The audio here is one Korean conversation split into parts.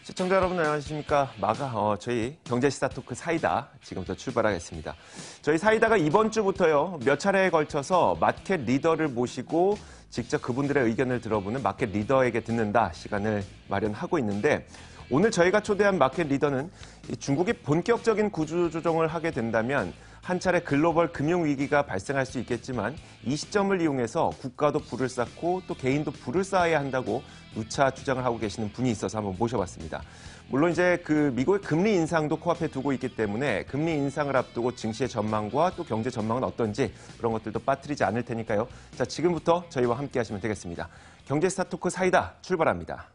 시청자 여러분 안녕하십니까. 저희 경제시사 토크 사이다 지금부터 출발하겠습니다. 저희 사이다가 이번 주부터요 몇 차례에 걸쳐서 마켓 리더를 모시고 직접 그분들의 의견을 들어보는 마켓 리더에게 듣는다 시간을 마련하고 있는데, 오늘 저희가 초대한 마켓 리더는 중국이 본격적인 구조조정을 하게 된다면 한 차례 글로벌 금융위기가 발생할 수 있겠지만 이 시점을 이용해서 국가도 불을 쌓고 또 개인도 불을 쌓아야 한다고 누차 주장을 하고 계시는 분이 있어서 한번 모셔봤습니다. 물론 이제 미국의 금리 인상도 코앞에 두고 있기 때문에 금리 인상을 앞두고 증시의 전망과 또 경제 전망은 어떤지 그런 것들도 빠뜨리지 않을 테니까요. 자, 지금부터 저희와 함께 하시면 되겠습니다. 경제스타 토크 사이다 출발합니다.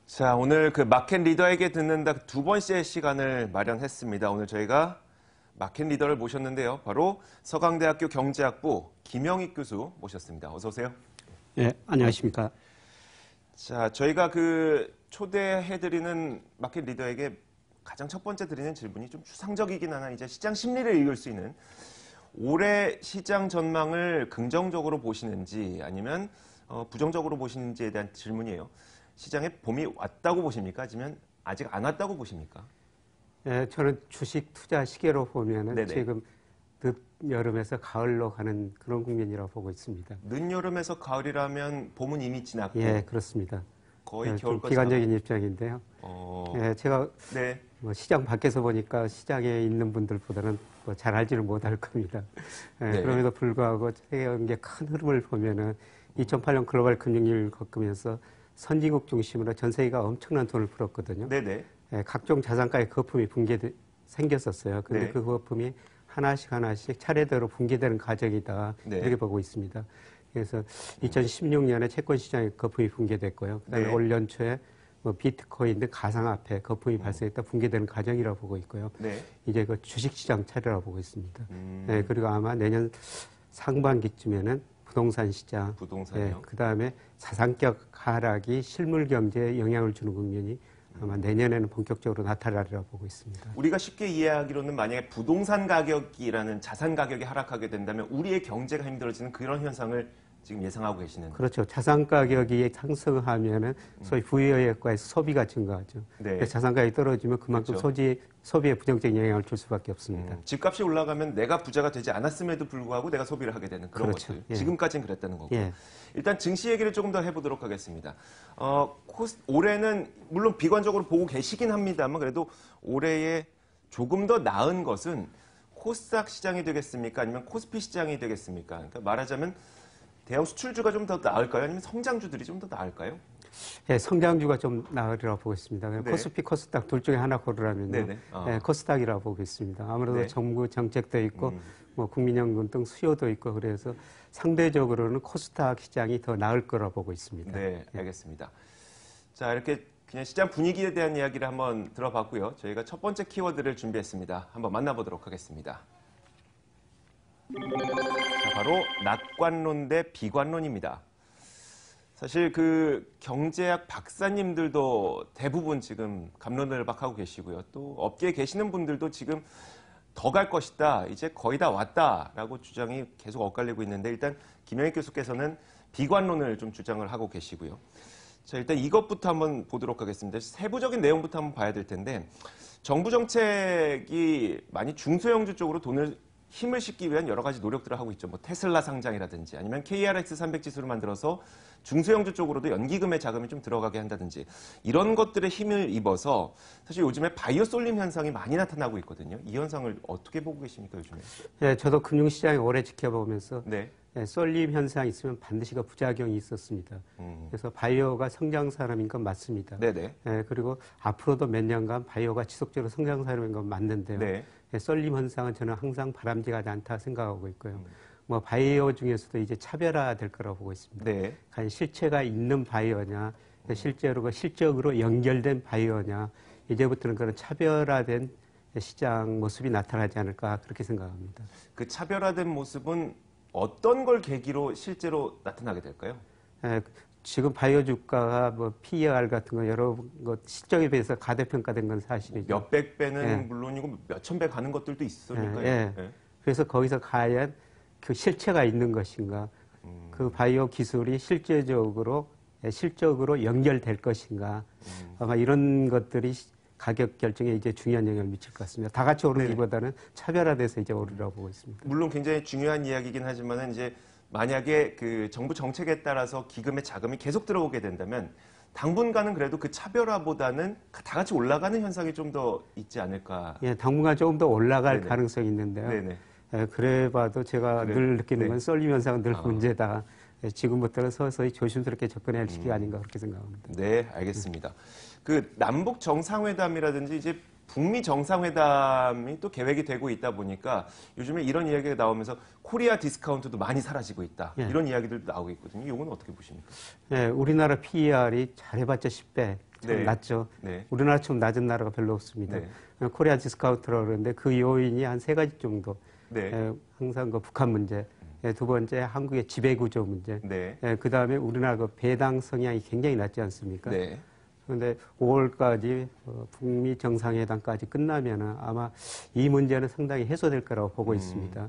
자, 오늘 마켓 리더에게 듣는다 두 번째 시간을 마련했습니다. 오늘 저희가 마켓 리더를 모셨는데요. 바로 서강대학교 경제학부 김영익 교수 모셨습니다. 어서 오세요. 네, 안녕하십니까. 자, 저희가 초대해드리는 마켓 리더에게 가장 첫 번째 드리는 질문이 좀 추상적이긴 하나 이제 시장 심리를 읽을 수 있는 올해 시장 전망을 긍정적으로 보시는지 아니면 부정적으로 보시는지에 대한 질문이에요. 시장에 봄이 왔다고 보십니까? 아니면 아직 안 왔다고 보십니까? 네, 저는 주식 투자 시계로 보면은 네네. 지금 늦여름에서 가을로 가는 그런 국면이라고 보고 있습니다. 늦여름에서 가을이라면 봄은 이미 지났고. 예, 그렇습니다. 거의 겨울까지. 비관적인 입장인데요. 예, 제가 네. 시장 밖에서 보니까 시장에 있는 분들보다는 잘 알지를 못할 겁니다. 예, 네. 그럼에도 불구하고 세계의 큰 흐름을 보면은 2008년 글로벌 금융위기를 겪으면서 선진국 중심으로 전 세계가 엄청난 돈을 풀었거든요. 네네. 예, 각종 자산가의 거품이 생겼었어요. 그런데 네. 그 거품이 하나씩 차례대로 붕괴되는 과정이다. 네. 이렇게 보고 있습니다. 그래서 2016년에 채권 시장에 거품이 붕괴됐고요. 그다음에 네. 올 연초에 비트코인 등 가상화폐 거품이 발생했다 붕괴되는 과정이라고 보고 있고요. 네. 이제 주식시장 차례라고 보고 있습니다. 네, 그리고 아마 내년 상반기쯤에는 부동산 시장, 부동산이요? 그다음에 자산격 하락이 실물 경제에 영향을 주는 국면이 아마 내년에는 본격적으로 나타나리라고 보고 있습니다. 우리가 쉽게 이해하기로는 만약에 부동산 가격이라는 자산 가격이 하락하게 된다면 우리의 경제가 힘들어지는 그런 현상을 지금 예상하고 계시는. 그렇죠. 자산 가격이 상승하면은 소위 부유효과에서 소비가 증가하죠. 네. 자산 가격이 떨어지면 그만큼 그렇죠. 소비에 부정적인 영향을 줄 수밖에 없습니다. 집값이 올라가면 내가 부자가 되지 않았음에도 불구하고 내가 소비를 하게 되는 그런 그렇죠. 것들. 예. 지금까지는 그랬다는 거고. 예. 일단 증시 얘기를 조금 더 해보도록 하겠습니다. 올해는 물론 비관적으로 보고 계시긴 합니다만 그래도 올해에 조금 더 나은 것은 코스닥 시장이 되겠습니까? 아니면 코스피 시장이 되겠습니까? 그러니까 말하자면 대형 수출주가 좀 더 나을까요? 아니면 성장주들이 좀 더 나을까요? 예, 성장주가 좀 나으리라고 보고 있습니다. 네. 코스피, 코스닥 둘 중에 하나 고르라면요. 네네. 예, 코스닥이라고 보고 있습니다. 아무래도 네. 정부 정책도 있고 국민연금 등 수요도 있고 그래서 상대적으로는 코스닥 시장이 더 나을 거라고 보고 있습니다. 네, 알겠습니다. 자, 이렇게 그냥 시장 분위기에 대한 이야기를 한번 들어봤고요. 저희가 첫 번째 키워드를 준비했습니다. 한번 만나보도록 하겠습니다. 자, 바로 낙관론 대 비관론입니다. 사실 경제학 박사님들도 대부분 지금 갑론을 박하고 계시고요. 또 업계에 계시는 분들도 지금 더 갈 것이다, 이제 거의 다 왔다라고 주장이 계속 엇갈리고 있는데 일단 김영익 교수께서는 비관론을 좀 주장을 하고 계시고요. 자, 일단 이것부터 한번 보도록 하겠습니다. 세부적인 내용부터 한번 봐야 될 텐데 정부 정책이 많이 중소형주 쪽으로 힘을 싣기 위한 여러 가지 노력들을 하고 있죠. 테슬라 상장이라든지 아니면 KRX 300 지수를 만들어서 중소형주 쪽으로도 연기금의 자금이 좀 들어가게 한다든지 이런 것들에 힘을 입어서 사실 요즘에 바이오 쏠림 현상이 많이 나타나고 있거든요. 이 현상을 어떻게 보고 계십니까, 요즘에? 예, 저도 금융시장에 오래 지켜보면서 네. 예, 쏠림 현상이 있으면 반드시 부작용이 있었습니다. 그래서 바이오가 성장산업인 건 맞습니다. 네네. 예, 그리고 앞으로도 몇 년간 바이오가 지속적으로 성장산업인 건 맞는데요. 네. 예, 쏠림 현상은 저는 항상 바람직하지 않다 생각하고 있고요. 바이오 중에서도 이제 차별화될 거라고 보고 있습니다. 네. 과연 실체가 있는 바이오냐, 실제로 실적으로 연결된 바이오냐, 이제부터는 그런 차별화된 시장 모습이 나타나지 않을까 그렇게 생각합니다. 그 차별화된 모습은 어떤 걸 계기로 실제로 나타나게 될까요? 지금 바이오 주가가 뭐 PER 같은 거 여러 것 실적에 비해서 가대평가된 건 사실이죠. 몇백 배는 물론이고 몇천 배 가는 것들도 있으니까요. 그래서 거기서 과연 그 실체가 있는 것인가, 그 바이오 기술이 실적으로 연결될 것인가, 아마 이런 것들이 가격 결정에 이제 중요한 영향을 미칠 것 같습니다. 다 같이 오르기보다는 차별화돼서 이제 오르라고 보고 있습니다. 물론 굉장히 중요한 이야기이긴 하지만은 이제 만약에 그 정부 정책에 따라서 기금의 자금이 계속 들어오게 된다면 당분간은 그래도 그 차별화보다는 다 같이 올라가는 현상이 좀 더 있지 않을까. 예, 당분간 조금 더 올라갈 네네. 가능성이 있는데요. 네네. 그래봐도 제가 늘 느끼는 건 썰림 현상은 늘 문제다. 지금부터는 서서히 조심스럽게 접근해야 할 시기가 아닌가 그렇게 생각합니다. 네, 알겠습니다. 그 남북 정상회담이라든지 이제 북미 정상회담이 또 계획이 되고 있다 보니까 요즘에 이런 이야기가 나오면서 코리아 디스카운트도 많이 사라지고 있다. 이런 이야기들도 나오고 있거든요. 이건 어떻게 보십니까? 네, 우리나라 PER이 잘해봤자 10배. 참 낮죠. 네. 우리나라처럼 낮은 나라가 별로 없습니다. 네. 코리아 디스카운트라고 그러는데 그 요인이 한 세 가지 정도. 네. 항상 그 북한 문제. 두 번째 한국의 지배구조 문제. 네. 그 다음에 우리나라 그 배당 성향이 굉장히 낮지 않습니까? 네. 그런데 5월까지 북미 정상회담까지 끝나면은 아마 이 문제는 상당히 해소될 거라고 보고 있습니다.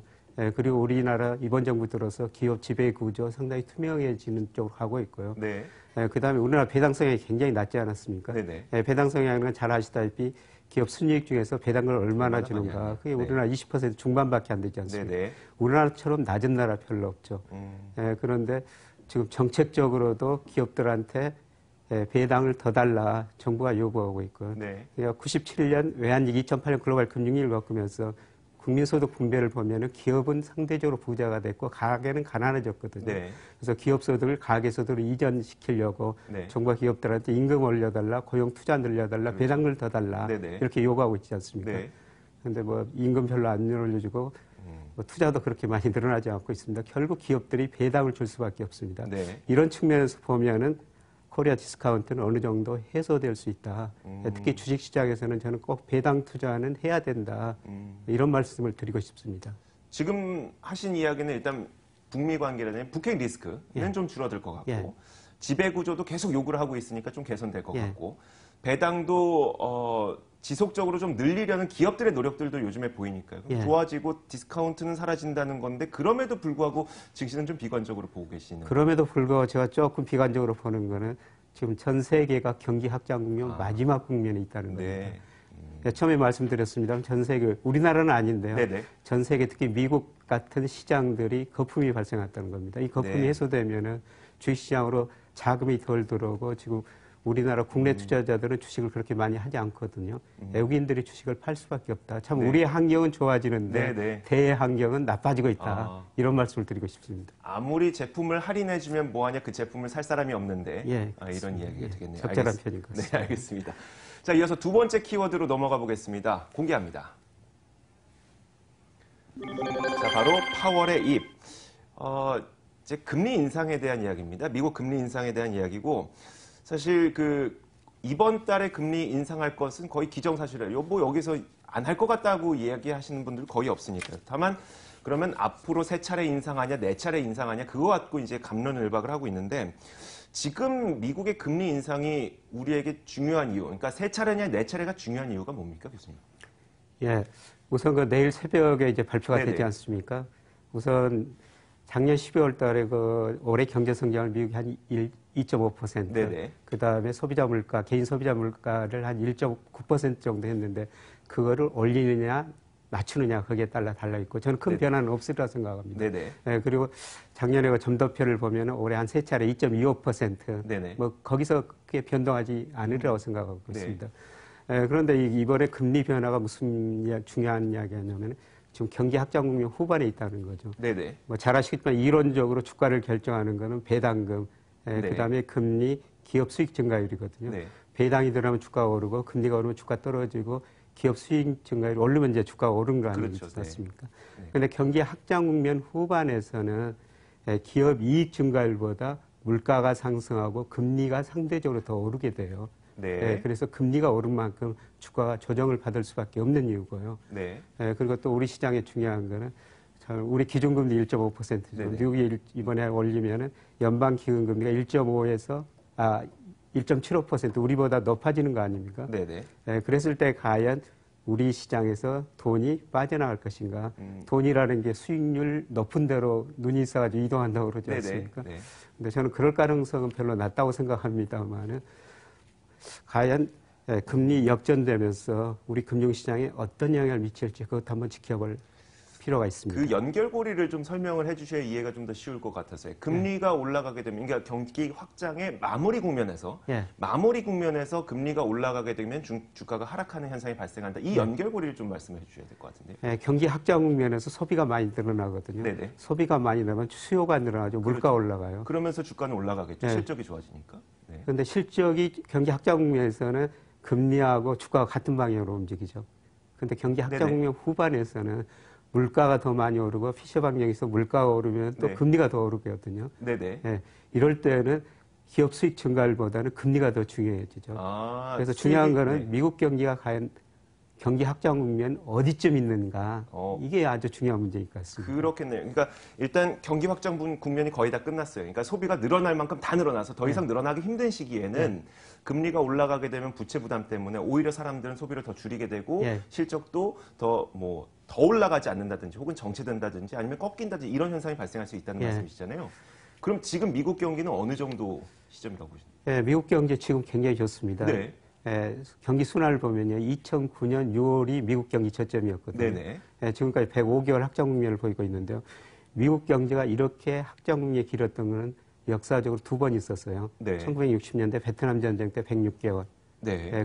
그리고 우리나라 이번 정부 들어서 기업 지배 구조 상당히 투명해지는 쪽으로 가고 있고요. 네. 그다음에 우리나라 배당 성향이 굉장히 낮지 않았습니까? 네네. 배당 성향은 잘 아시다시피 기업 순이익 중에서 배당을 얼마나 주는가. 그게 네. 우리나라 20% 중반밖에 안 되지 않습니까? 네네. 우리나라처럼 낮은 나라 별로 없죠. 그런데 지금 정책적으로도 기업들한테 배당을 더 달라 정부가 요구하고 있고요. 네. 97년 외환위기 2008년 글로벌 금융위기를 겪으면서 국민소득 분배를 보면은 기업은 상대적으로 부자가 됐고 가게는 가난해졌거든요. 네. 그래서 기업소득을 가계소득으로 이전시키려고 네. 정부가 기업들한테 임금 올려달라, 고용 투자 늘려달라, 그렇죠. 배당을 더 달라 네네. 이렇게 요구하고 있지 않습니까? 네. 그런데 뭐 임금 별로 안 올려주고 뭐 투자도 그렇게 많이 늘어나지 않고 있습니다. 결국 기업들이 배당을 줄 수밖에 없습니다. 네. 이런 측면에서 보면은 코리아 디스카운트는 어느 정도 해소될 수 있다. 특히 주식시장에서는 저는 꼭 배당 투자는 해야 된다. 이런 말씀을 드리고 싶습니다. 지금 하신 이야기는 일단 북미 관계라든지 북핵 리스크는 좀 줄어들 것 같고 지배 구조도 계속 요구를 하고 있으니까 좀 개선될 것 같고 배당도 지속적으로 좀 늘리려는 기업들의 노력들도 요즘에 보이니까요. 좋아지고 디스카운트는 사라진다는 건데 그럼에도 불구하고 증시는 좀 비관적으로 보고 계시는. 그럼에도 불구하고 제가 조금 비관적으로 보는 거는 지금 전 세계가 경기 확장 국면 마지막 국면에 있다는 겁니다. 처음에 말씀드렸습니다. 전 세계, 우리나라는 아닌데요. 네네. 전 세계 특히 미국 같은 시장들이 거품이 발생했다는 겁니다. 이 거품이 해소되면은 주식시장으로 자금이 덜 들어오고 지금 우리나라 국내 투자자들은 주식을 그렇게 많이 하지 않거든요. 외국인들이 주식을 팔 수밖에 없다. 참 우리의 환경은 좋아지는데 대의 환경은 나빠지고 있다. 이런 말씀을 드리고 싶습니다. 아무리 제품을 할인해주면 뭐하냐 그 제품을 살 사람이 없는데 이런 이야기가 되겠네요. 적절한 표현인 것 같습니다. 네, 알겠습니다. 자, 이어서 두 번째 키워드로 넘어가 보겠습니다. 공개합니다. 자, 바로 파월의 입. 이제 금리 인상에 대한 이야기입니다. 미국 금리 인상에 대한 이야기고 사실 그 이번 달에 금리 인상할 것은 거의 기정사실이에요. 뭐 여기서 안 할 것 같다고 이야기하시는 분들 거의 없으니까요. 다만 그러면 앞으로 세 차례 인상하냐, 네 차례 인상하냐 그거 갖고 이제 갑론을박을 하고 있는데 지금 미국의 금리 인상이 우리에게 중요한 이유, 그러니까 세 차례냐, 네 차례가 중요한 이유가 뭡니까, 교수님? 예, 우선 그 내일 새벽에 이제 발표가 되지 않습니까? 우선 작년 12월 달에 그 올해 경제 성장을 미국이 한 2.5%, 그 다음에 소비자 물가, 개인 소비자 물가를 한 1.9% 정도 했는데 그거를 올리느냐 낮추느냐 거기에 따라 달라 있고 저는 큰 변화는 없으리라 생각합니다. 네, 그리고 작년에 그 점도표를 보면 올해 한 세 차례 2.25%, 뭐 거기서 크게 변동하지 않으리라고 생각하고 있습니다. 그런데 이번에 금리 변화가 무슨 중요한 이야기냐면 지금 경기 확장 국면 후반에 있다는 거죠. 뭐 잘 아시겠지만 이론적으로 주가를 결정하는 거는 배당금, 그다음에 금리, 기업 수익 증가율이거든요. 배당이 들어가면 주가가 오르고 금리가 오르면 주가 떨어지고 기업 수익 증가율이 오르면 이제 주가가 오른 거 아니겠습니까? 그런데 경기 확장 국면 후반에서는 기업 이익 증가율보다 물가가 상승하고 금리가 상대적으로 더 오르게 돼요. 네. 그래서 금리가 오른 만큼 주가가 조정을 받을 수밖에 없는 이유고요. 네. 그리고 또 우리 시장에 중요한 거는 우리 기준금리 1.5%죠. 네네. 미국이 이번에 올리면은 연방 기준금리가 1.5에서 1.75% 우리보다 높아지는 거 아닙니까? 네네. 그랬을 때 과연 우리 시장에서 돈이 빠져나갈 것인가? 돈이라는 게 수익률 높은 대로 눈이 있어가지고 이동한다고 그러지 않습니까? 네. 근데 저는 그럴 가능성은 별로 낮다고 생각합니다만은 과연 금리 역전되면서 우리 금융시장에 어떤 영향을 미칠지 그것도 한번 지켜볼 필요가 있습니다. 그 연결고리를 좀 설명을 해주셔야 이해가 좀 더 쉬울 것 같아서요. 금리가 올라가게 되면, 그러니까 경기 확장의 마무리 국면에서 금리가 올라가게 되면 주가가 하락하는 현상이 발생한다. 이 연결고리를 좀 말씀해 주셔야 될 것 같은데요. 경기 확장 국면에서 소비가 많이 늘어나거든요. 네네. 소비가 많이 늘면 수요가 늘어나죠. 물가 올라가요. 그러면서 주가는 올라가겠죠. 실적이 좋아지니까. 네. 그런데 실적이 경기 확장 국면에서는 금리하고 주가가 같은 방향으로 움직이죠. 그런데 경기 확장 국면 후반에서는 물가가 더 많이 오르고 피셔 방정에서 물가가 오르면 또 금리가 더 오르거든요. 네네. 이럴 때는 기업 수익 증가율보다는 금리가 더 중요해지죠. 그래서 중요한 거는 미국 경기가 과연 경기 확장 국면 어디쯤 있는가 이게 아주 중요한 문제일 것 같습니다. 그렇겠네요. 그러니까 일단 경기 확장 국면이 거의 다 끝났어요. 그러니까 소비가 늘어날 만큼 다 늘어나서 더 이상 늘어나기 힘든 시기에는 금리가 올라가게 되면 부채 부담 때문에 오히려 사람들은 소비를 더 줄이게 되고 실적도 더 올라가지 않는다든지 혹은 정체된다든지 아니면 꺾인다든지 이런 현상이 발생할 수 있다는 말씀이시잖아요. 그럼 지금 미국 경기는 어느 정도 시점이라고 보시나요? 미국 경제 지금 굉장히 좋습니다. 네. 경기 순환을 보면요. 2009년 6월이 미국 경기 저점이었거든요. 네네. 지금까지 105개월 확장 국면을 보이고 있는데요. 미국 경제가 이렇게 확장 국면이 길었던 것은 역사적으로 두 번 있었어요. 1960년대 베트남 전쟁 때 106개월.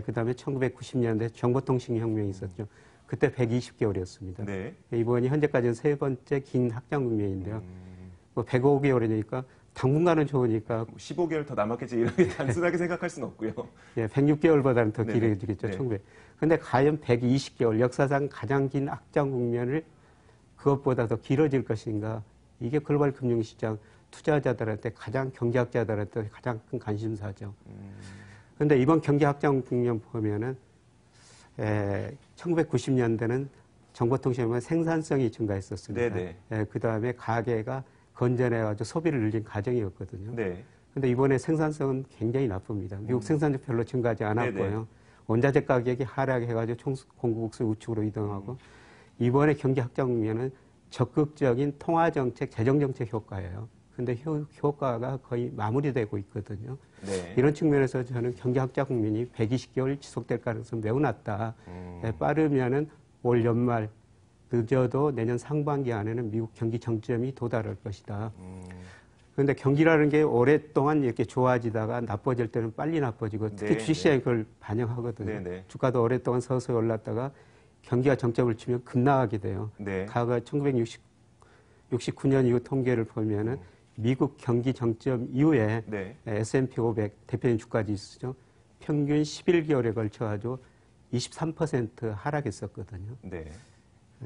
그다음에 1990년대 정보통신혁명이 있었죠. 그때 120개월이었습니다. 이번이 현재까지는 세 번째 긴 확장 국면인데요. 105개월이니까 당분간은 좋으니까 15개월 더 남았겠지 이렇게 단순하게 생각할 수는 없고요. 106개월보다는 더 길어지겠죠. 1900. 근데 과연 120개월 역사상 가장 긴 확장 국면을 그것보다 더 길어질 것인가? 이게 글로벌 금융시장 투자자들한테 경제학자들한테 가장 큰 관심사죠. 그런데 이번 경기 확장 국면 보면은 1990년대는 정보통신망 생산성이 증가했었습니다. 그 다음에 가계가 건전해가지고 소비를 늘린 과정이었거든요. 그런데 이번에 생산성은 굉장히 나쁩니다. 미국 생산력 별로 증가하지 않았고요. 원자재 가격이 하락해가지고 공급국수 우측으로 이동하고 이번에 경기 확장 국면은 적극적인 통화정책, 재정정책 효과예요. 근데 효과가 거의 마무리되고 있거든요. 이런 측면에서 저는 경기 확장 국면이 120개월 지속될 가능성이 매우 낮다. 빠르면은 올 연말 늦어도 내년 상반기 안에는 미국 경기 정점이 도달할 것이다. 그런데 경기라는 게 오랫동안 이렇게 좋아지다가 나빠질 때는 빨리 나빠지고 특히 주식시장이 그걸 반영하거든요. 주가도 오랫동안 서서히 올랐다가 경기가 정점을 치면 급락하게 돼요. 과거 1969년 이후 통계를 보면은 미국 경기 정점 이후에 S&P 500 대표적인 주가지 있으죠. 평균 11개월에 걸쳐가지고 23% 하락했었거든요.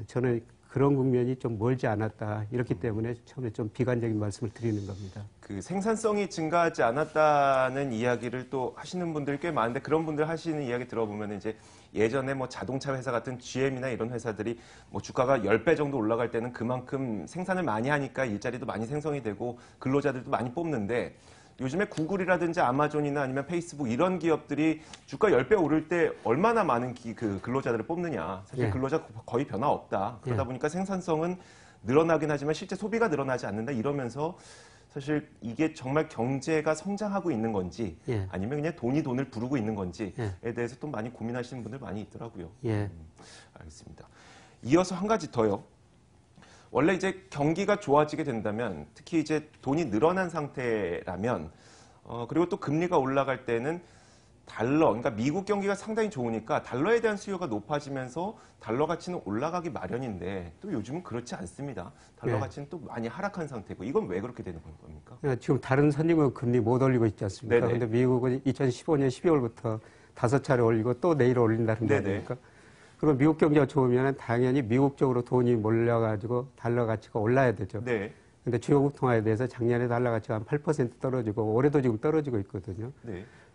저는 그런 국면이 좀 멀지 않았다. 이렇기 때문에 처음에 좀 비관적인 말씀을 드리는 겁니다. 그 생산성이 증가하지 않았다는 이야기를 또 하시는 분들이 꽤 많은데 그런 분들 하시는 이야기 들어보면 이제 예전에 뭐 자동차 회사 같은 GM이나 이런 회사들이 뭐 주가가 10배 정도 올라갈 때는 그만큼 생산을 많이 하니까 일자리도 많이 생성이 되고 근로자들도 많이 뽑는데 요즘에 구글이라든지 아마존이나 아니면 페이스북 이런 기업들이 주가 10배 오를 때 얼마나 많은 그 근로자들을 뽑느냐. 사실 근로자 거의 변화 없다. 그러다 보니까 생산성은 늘어나긴 하지만 실제 소비가 늘어나지 않는다 이러면서 사실 이게 정말 경제가 성장하고 있는 건지 아니면 그냥 돈이 돈을 부르고 있는 건지에 대해서 또 많이 고민하시는 분들 많이 있더라고요. 알겠습니다. 이어서 한 가지 더요. 원래 이제 경기가 좋아지게 된다면 특히 이제 돈이 늘어난 상태라면 그리고 또 금리가 올라갈 때는 그러니까 미국 경기가 상당히 좋으니까 달러에 대한 수요가 높아지면서 달러 가치는 올라가기 마련인데 또 요즘은 그렇지 않습니다. 달러 가치는 또 많이 하락한 상태고 이건 왜 그렇게 되는 겁니까? 지금 다른 선진국 금리 못 올리고 있지 않습니까? 그런데 미국은 2015년 12월부터 5차례 올리고 또 내일 올린다는 거 아닙니까? 그리고 미국 경기가 좋으면 당연히 미국 쪽으로 돈이 몰려가지고 달러 가치가 올라야 되죠. 근데 주요국 통화에 대해서 작년에 달러 가치가 한 8% 떨어지고 올해도 지금 떨어지고 있거든요.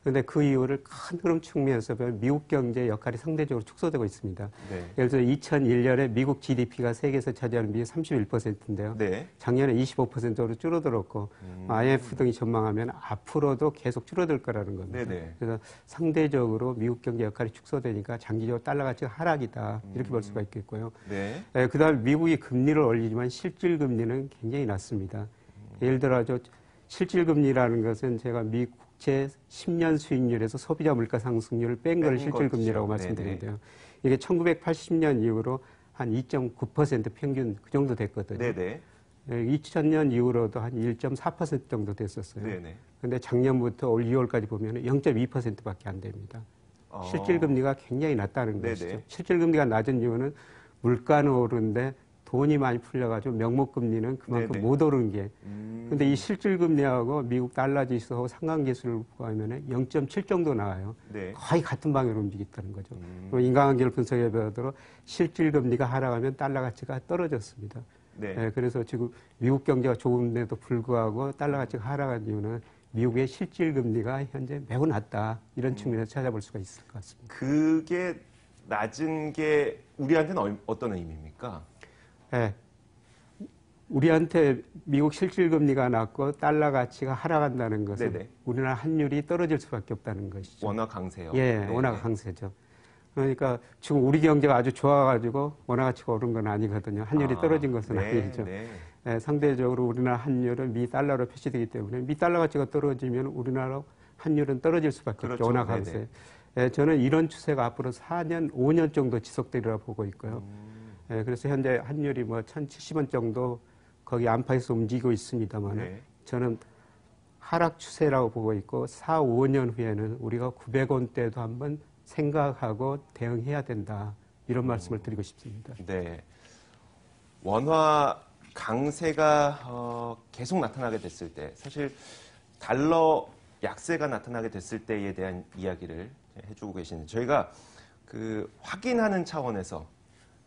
그런데 그 이유를 큰 흐름 측면에서 보면 미국 경제 역할이 상대적으로 축소되고 있습니다. 네. 예를 들어 2001년에 미국 GDP가 세계에서 차지하는 비율이 31%인데요. 네. 작년에 25%로 줄어들었고 IMF 등이 전망하면 앞으로도 계속 줄어들 거라는 겁니다. 네네. 그래서 상대적으로 미국 경제 역할이 축소되니까 장기적으로 달러 가치가 하락이다 이렇게 볼 수가 있겠고요. 네. 그다음에 미국이 금리를 올리지만 실질 금리는 굉장히 낮습니다. 예를 들어 실질 금리라는 것은 제가 미국 국채 10년 수익률에서 소비자 물가 상승률을 뺀 걸 실질 금리라고 말씀드리는데요. 이게 1980년 이후로 한 2.9% 평균 그 정도 됐거든요. 네네. 2000년 이후로도 한 1.4% 정도 됐었어요. 네네. 근데 작년부터 올 2월까지 보면 0.2%밖에 안 됩니다. 실질 금리가 굉장히 낮다는 네네. 것이죠. 실질 금리가 낮은 이유는 물가는 오르는데 돈이 많이 풀려가지고 명목 금리는 그만큼 네네. 못 오른 게. 근데 이 실질 금리하고 미국 달러 지수하고 상관계수를 구하면 0.7 정도 나와요. 네. 거의 같은 방향으로 움직였다는 거죠. 그럼 인과관계를 분석해 보도록 실질 금리가 하락하면 달러 가치가 떨어졌습니다. 네. 그래서 지금 미국 경제가 좋은데도 불구하고 달러 가치가 하락한 이유는 미국의 실질 금리가 현재 매우 낮다 이런 측면에서 찾아볼 수가 있을 것 같습니다. 그게 낮은 게 우리한테는 어떤 의미입니까? 네. 우리한테 미국 실질 금리가 낮고 달러 가치가 하락한다는 것은 네네. 우리나라 환율이 떨어질 수밖에 없다는 것이죠. 워낙 강세요. 예, 네네. 워낙 강세죠. 그러니까 지금 우리 경제가 아주 좋아가지고 원화 가치가 오른 건 아니거든요. 환율이 떨어진 것은 네, 아니죠. 네. 예, 상대적으로 우리나라 환율은 미 달러로 표시되기 때문에 미 달러 가치가 떨어지면 우리나라 환율은 떨어질 수밖에 그렇죠. 없죠. 워낙 강세. 예, 저는 이런 추세가 앞으로 4년, 5년 정도 지속되리라 보고 있고요. 예, 그래서 현재 환율이 뭐 1,070원 정도 거기 안팎에서 움직이고 있습니다만 네. 저는 하락 추세라고 보고 있고 4, 5년 후에는 우리가 900원대도 한번 생각하고 대응해야 된다. 이런 말씀을 드리고 싶습니다. 네. 원화 강세가 계속 나타나게 됐을 때 사실 달러 약세가 나타나게 됐을 때에 대한 이야기를 해주고 계시는데 저희가 그 확인하는 차원에서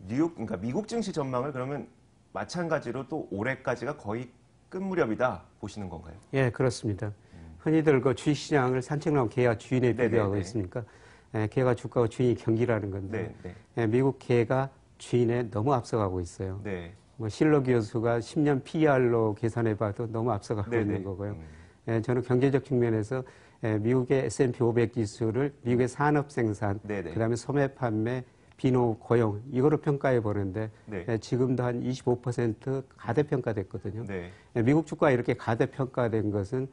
그러니까 미국 증시 전망을 그러면 마찬가지로 또 올해까지가 거의 끝 무렵이다 보시는 건가요? 예, 그렇습니다. 흔히들 그 주식시장을 산책나무 개가 주인에 네네네. 비교하고 있으니까 개가 주가고 주인이 경기라는 건데 네, 예, 미국 개가 주인에 너무 앞서가고 있어요. 네. 뭐 실러 교수가 10년 PR로 계산해봐도 너무 앞서가고 네네. 있는 거고요. 예, 저는 경제적 측면에서 미국의 S&P 500 지수를 미국의 산업 생산, 네네. 그다음에 소매 판매, 비노 고용 이거로 평가해 보는데 네. 지금도 한 25% 가대평가됐거든요. 네. 미국 주가 이렇게 가대평가된 것은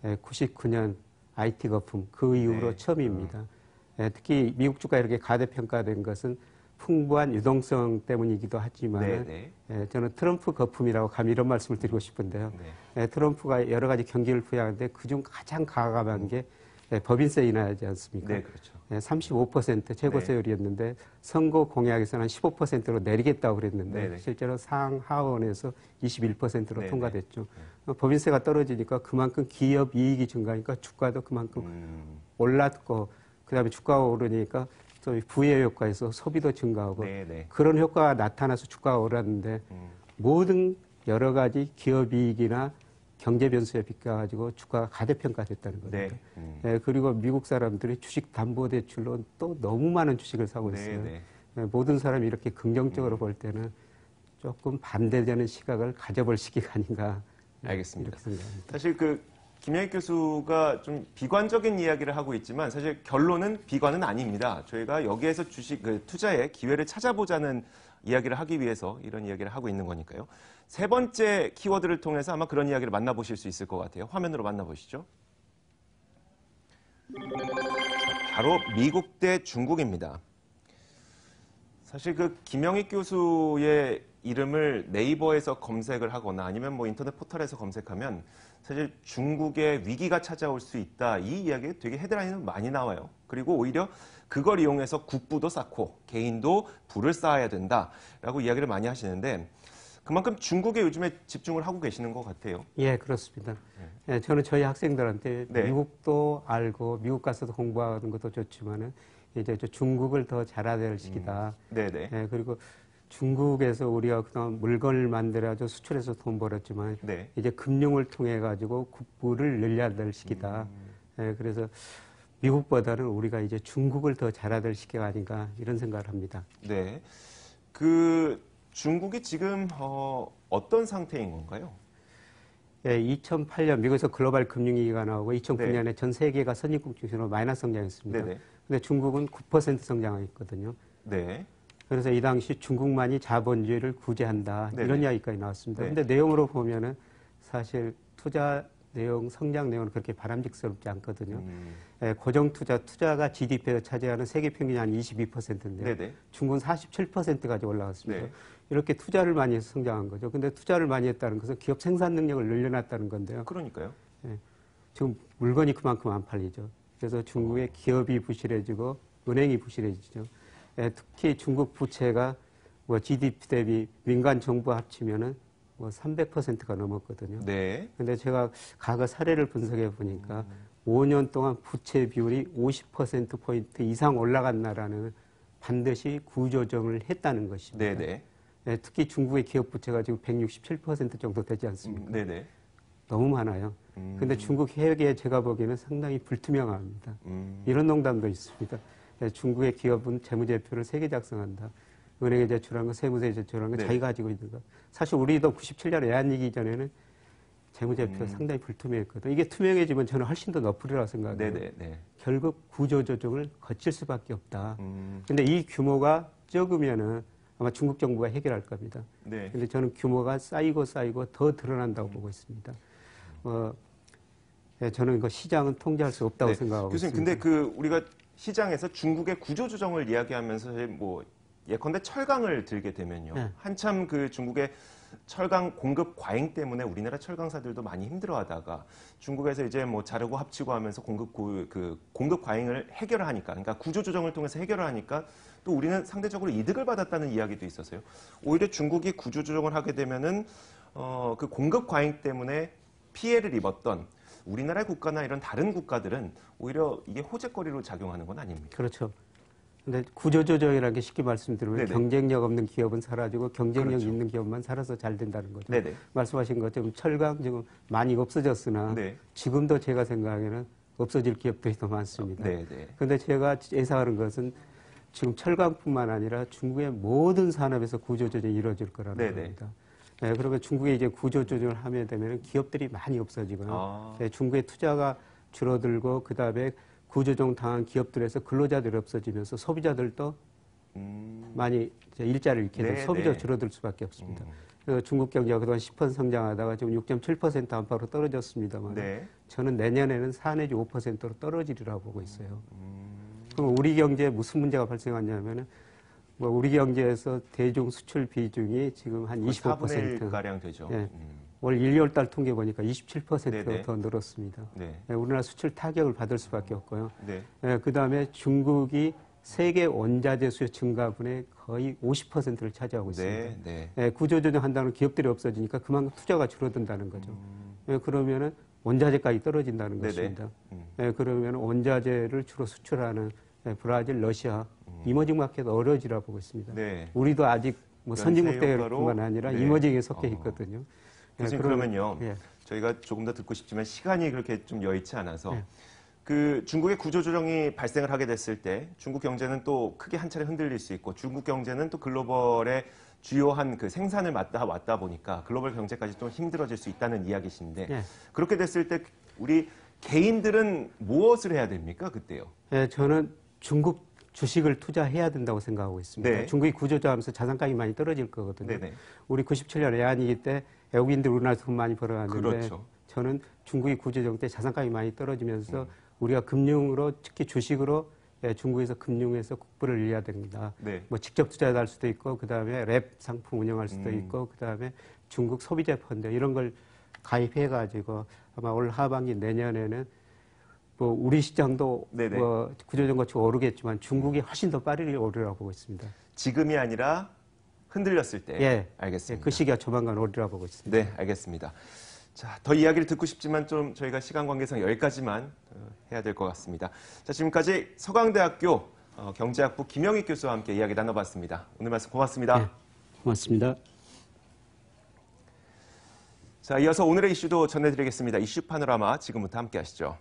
99년 IT 거품 그 이후로 네. 처음입니다. 특히 미국 주가 이렇게 가대평가된 것은 풍부한 유동성 때문이기도 하지만 네. 저는 트럼프 거품이라고 감히 이런 말씀을 드리고 싶은데요. 네. 트럼프가 여러 가지 경기를 부양하는데 그중 가장 가감한 게 법인세 인하하지 않습니까? 네, 그렇죠. 35% 최고세율이었는데 선거 공약에서는 한 15%로 내리겠다고 그랬는데 네네. 실제로 상하원에서 21%로 네네. 통과됐죠. 법인세가 떨어지니까 그만큼 기업 이익이 증가하니까 주가도 그만큼 올랐고 그다음에 주가가 오르니까 또 부의 효과에서 소비도 증가하고 네네. 그런 효과가 나타나서 주가가 오랐는데 모든 여러 가지 기업 이익이나 경제 변수에 비껴가지고 주가가 가대평가됐다는 겁니다. 네. 그리고 미국 사람들이 주식 담보대출로 또 너무 많은 주식을 사고 있어요. 네. 모든 사람이 이렇게 긍정적으로 볼 때는 조금 반대되는 시각을 가져볼 시기가 아닌가. 알겠습니다. 이렇게 생각합니다. 사실 그 김영익 교수가 좀 비관적인 이야기를 하고 있지만 사실 결론은 비관은 아닙니다. 저희가 여기에서 주식 투자의 기회를 찾아보자는 이야기를 하기 위해서 이런 이야기를 하고 있는 거니까요. 세 번째 키워드를 통해서 아마 그런 이야기를 만나보실 수 있을 것 같아요. 화면으로 만나보시죠. 바로 미국 대 중국입니다. 사실 그 김영익 교수의 이름을 네이버에서 검색을 하거나 아니면 뭐 인터넷 포털에서 검색하면 사실 중국의 위기가 찾아올 수 있다. 이 이야기가 되게 헤드라인은 많이 나와요. 그리고 오히려 그걸 이용해서 국부도 쌓고 개인도 부를 쌓아야 된다라고 이야기를 많이 하시는데 그만큼 중국에 요즘에 집중을 하고 계시는 것 같아요. 예, 그렇습니다. 저는 저희 학생들한테 네. 미국도 알고 미국 가서도 공부하는 것도 좋지만은 이제 중국을 더 잘해야 될 시기다. 네네. 그리고 중국에서 우리가 그동안 물건을 만들어서 수출해서 돈 벌었지만 네. 이제 금융을 통해 가지고 국부를 늘려야 될 시기다. 그래서 미국보다는 우리가 이제 중국을 더 잘하될 시기가 아닌가 이런 생각을 합니다. 네. 그 중국이 지금 어떤 상태인 건가요? 예, 2008년 미국에서 글로벌 금융위기가 나오고 2009년에 전 세계가 선진국 중심으로 마이너스 성장했습니다. 그런데 중국은 9% 성장했거든요. 네. 그래서 이 당시 중국만이 자본주의를 구제한다 이런 이야기까지 나왔습니다. 그런데 내용으로 보면은 사실 투자 내용, 성장 내용은 그렇게 바람직스럽지 않거든요. 예, 고정 투자가 GDP에서 차지하는 세계 평균이 한 22%인데요. 중국은 47%까지 올라갔습니다. 이렇게 투자를 많이 해서 성장한 거죠. 근데 투자를 많이 했다는 것은 기업 생산 능력을 늘려놨다는 건데요. 그러니까요. 예, 지금 물건이 그만큼 안 팔리죠. 그래서 중국의 기업이 부실해지고 은행이 부실해지죠. 예, 특히 중국 부채가 뭐 GDP 대비 민간 정부 합치면은 뭐 300%가 넘었거든요. 네. 근데 제가 과거 사례를 분석해 보니까 5년 동안 부채 비율이 50%포인트 이상 올라간 나라는 반드시 구조조정을 했다는 것입니다. 네네. 네, 특히 중국의 기업 부채가 지금 167% 정도 되지 않습니까? 네네. 너무 많아요. 근데 중국 회계 제가 보기에는 상당히 불투명합니다. 이런 농담도 있습니다. 네, 중국의 기업은 재무제표를 3개 작성한다. 은행에 제출한 거, 세무서에 제출한 거, 자기가 가지고 있는 거. 사실 우리도 97년 외환위기 전에는 재무제표가 상당히 불투명했거든요. 이게 투명해지면 저는 훨씬 더 너프리라고 생각해요. 결국 구조조정을 거칠 수밖에 없다. 근데 이 규모가 적으면은 아마 중국 정부가 해결할 겁니다. 근데 저는 규모가 쌓이고 더 드러난다고 보고 있습니다. 예, 저는 그 시장은 통제할 수 없다고 생각하고 교수님, 있습니다. 근데 우리가 시장에서 중국의 구조조정을 이야기하면서 뭐 예컨대 철강을 들게 되면요. 한참 그 중국의 철강 공급 과잉 때문에 우리나라 철강사들도 많이 힘들어하다가 중국에서 이제 뭐 자르고 합치고 하면서 공급 과잉을 해결을 하니까, 그러니까 구조조정을 통해서 해결을 하니까 또 우리는 상대적으로 이득을 받았다는 이야기도 있었어요. 오히려 중국이 구조조정을 하게 되면은 그 공급 과잉 때문에 피해를 입었던 우리나라의 국가나 이런 다른 국가들은 오히려 이게 호재거리로 작용하는 건 아닙니까? 그렇죠. 근데 구조조정이라는 게 쉽게 말씀드리면 경쟁력 없는 기업은 사라지고 경쟁력 있는 기업만 살아서 잘 된다는 거죠. 말씀하신 것처럼 철강 지금 많이 없어졌으나 지금도 제가 생각하기에는 없어질 기업들이 더 많습니다. 그런데 제가 예상하는 것은 지금 철강뿐만 아니라 중국의 모든 산업에서 구조조정이 이루어질 거라는 겁니다. 네, 그러면 중국에 이제 구조조정을 하게 되면 기업들이 많이 없어지고요. 중국의 투자가 줄어들고 그다음에 구조조정 당한 기업들에서 근로자들이 없어지면서 소비자들도 많이 이제 일자리를 잃게 돼서 소비자가 줄어들 수밖에 없습니다. 그래서 중국 경제가 그동안 10% 성장하다가 지금 6.7% 안팎으로 떨어졌습니다만 저는 내년에는 4 내지 5%로 떨어지리라고 보고 있어요. 그럼 우리 경제에 무슨 문제가 발생하냐면은 뭐 우리 경제에서 대중 수출 비중이 지금 한 25% 4분의 1가량 되죠. 올 1, 2월 달 통계 보니까 27%가 더 늘었습니다. 우리나라 수출 타격을 받을 수밖에 없고요. 그다음에 중국이 세계 원자재 수요 증가분의 거의 50%를 차지하고 있습니다. 구조조정 한다는 기업들이 없어지니까 그만큼 투자가 줄어든다는 거죠. 그러면은 원자재가격이 떨어진다는 것입니다. 그러면 원자재를 주로 수출하는 브라질, 러시아, 이머징 마켓 어려지라 보고 있습니다. 우리도 아직 뭐 선진국뿐만 아니라 이머징에 속해 있거든요. 교수님, 그러면요. 저희가 조금 더 듣고 싶지만 시간이 그렇게 좀 여의치 않아서 그 중국의 구조조정이 발생을 하게 됐을 때 중국 경제는 또 크게 한 차례 흔들릴 수 있고 중국 경제는 또 글로벌의 주요한 그 생산을 왔다 보니까 글로벌 경제까지 좀 힘들어질 수 있다는 이야기신데 그렇게 됐을 때 우리 개인들은 무엇을 해야 됩니까? 그때요. 저는 중국 주식을 투자해야 된다고 생각하고 있습니다. 중국이 구조조정하면서 자산가격이 많이 떨어질 거거든요. 우리 97년 외환위기 때 외국인들 우리나라 돈 많이 벌어왔는데 저는 중국이 구조조정 때 자산가격이 많이 떨어지면서 우리가 금융으로 특히 주식으로 중국에서 금융에서 국부를 일해야 됩니다. 뭐 직접 투자할 수도 있고 그다음에 랩 상품 운영할 수도 있고 그다음에 중국 소비자 펀드 이런 걸 가입해 가지고 아마 올 하반기 내년에는 뭐 우리 시장도 뭐 구조조정 거치고 오르겠지만 중국이 훨씬 더 빠르게 오르라고 보고 있습니다. 지금이 아니라 흔들렸을 때. 알겠습니다. 그 시기가 조만간 오리라고 보고 있습니다. 네, 알겠습니다. 자, 더 이야기를 듣고 싶지만 좀 저희가 시간 관계상 여기까지만 해야 될 것 같습니다. 자, 지금까지 서강대학교 경제학부 김영익 교수와 함께 이야기 나눠봤습니다. 오늘 말씀 고맙습니다. 고맙습니다. 자, 이어서 오늘의 이슈도 전해드리겠습니다. 이슈 파노라마 지금부터 함께 하시죠.